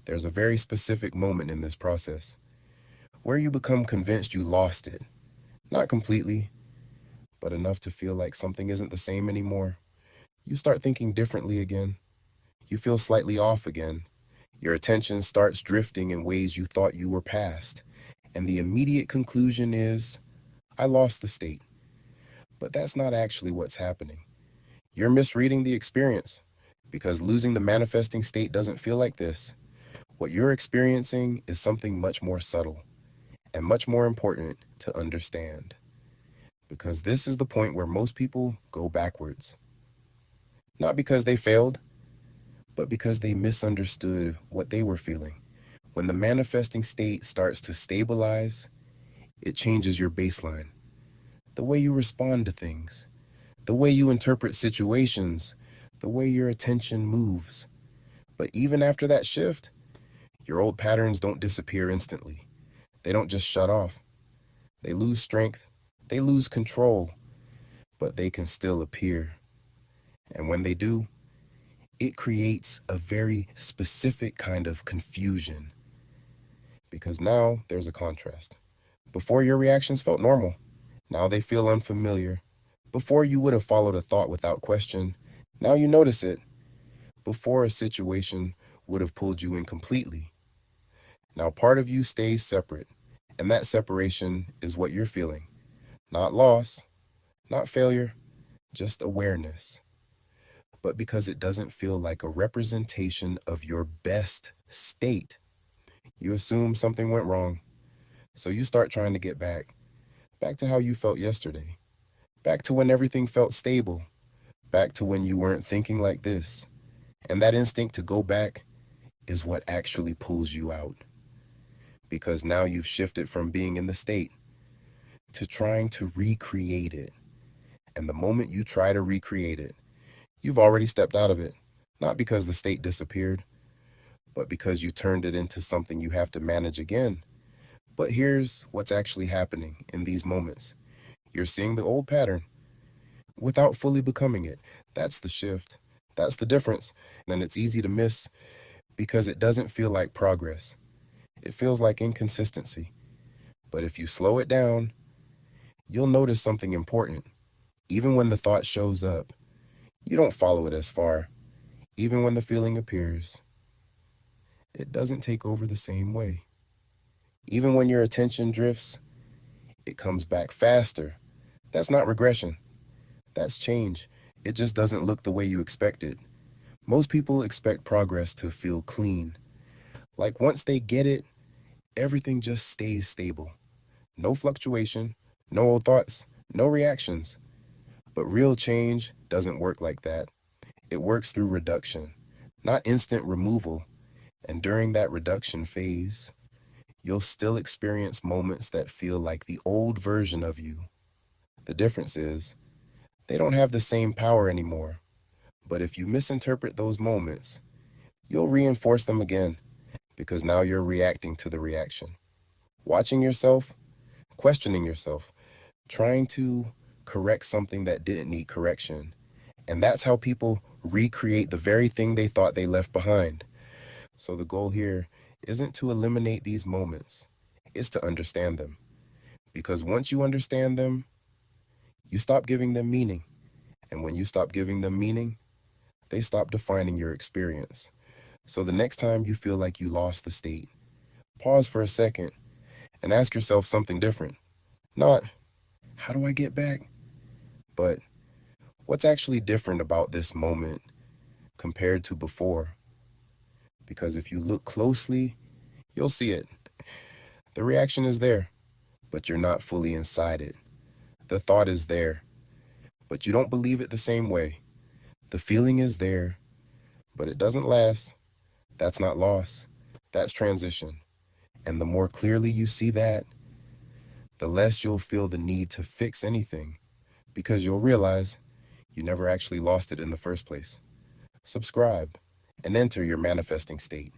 There's a very specific moment in this process where you become convinced you lost it. Not completely, but enough to feel like something isn't the same anymore. You start thinking differently again. You feel slightly off again. Your attention starts drifting in ways you thought you were past. And the immediate conclusion is, I lost the state. But that's not actually what's happening. You're misreading the experience because losing the manifesting state doesn't feel like this. What you're experiencing is something much more subtle and much more important to understand. Because this is the point where most people go backwards. Not because they failed, but because they misunderstood what they were feeling. When the manifesting state starts to stabilize, it changes your baseline. The way you respond to things, the way you interpret situations, the way your attention moves. But even after that shift, your old patterns don't disappear instantly. They don't just shut off. They lose strength, they lose control, but they can still appear. And when they do, it creates a very specific kind of confusion. Because now there's a contrast. Before, your reactions felt normal. Now they feel unfamiliar. Before, you would have followed a thought without question. Now you notice it. Before, a situation would have pulled you in completely. Now part of you stays separate, and that separation is what you're feeling. Not loss, not failure, just awareness. But because it doesn't feel like a representation of your best state, you assume something went wrong. So you start trying to get back to how you felt yesterday, back to when everything felt stable, back to when you weren't thinking like this. And that instinct to go back is what actually pulls you out. Because now you've shifted from being in the state to trying to recreate it. And the moment you try to recreate it, you've already stepped out of it, not because the state disappeared, but because you turned it into something you have to manage again. But here's what's actually happening in these moments. You're seeing the old pattern without fully becoming it. That's the shift. That's the difference. And it's easy to miss because it doesn't feel like progress. It feels like inconsistency. But if you slow it down, you'll notice something important. Even when the thought shows up, you don't follow it as far. Even when the feeling appears, it doesn't take over the same way. Even when your attention drifts, it comes back faster. That's not regression. That's change. It just doesn't look the way you expected. Most people expect progress to feel clean. Like once they get it, everything just stays stable. No fluctuation, no old thoughts, no reactions. But real change doesn't work like that. It works through reduction, not instant removal. And during that reduction phase, you'll still experience moments that feel like the old version of you. The difference is, they don't have the same power anymore. But if you misinterpret those moments, you'll reinforce them again, because now you're reacting to the reaction. Watching yourself, questioning yourself, trying to correct something that didn't need correction. And that's how people recreate the very thing they thought they left behind. So the goal here isn't to eliminate these moments, it's to understand them. Because once you understand them, you stop giving them meaning. And when you stop giving them meaning, they stop defining your experience. So the next time you feel like you lost the state, pause for a second and ask yourself something different. Not, how do I get back? But what's actually different about this moment compared to before? Because if you look closely, you'll see it. The reaction is there, but you're not fully inside it. The thought is there, but you don't believe it the same way. The feeling is there, but it doesn't last. That's not loss. That's transition. And the more clearly you see that, the less you'll feel the need to fix anything, because you'll realize you never actually lost it in the first place. Subscribe and enter your manifesting state.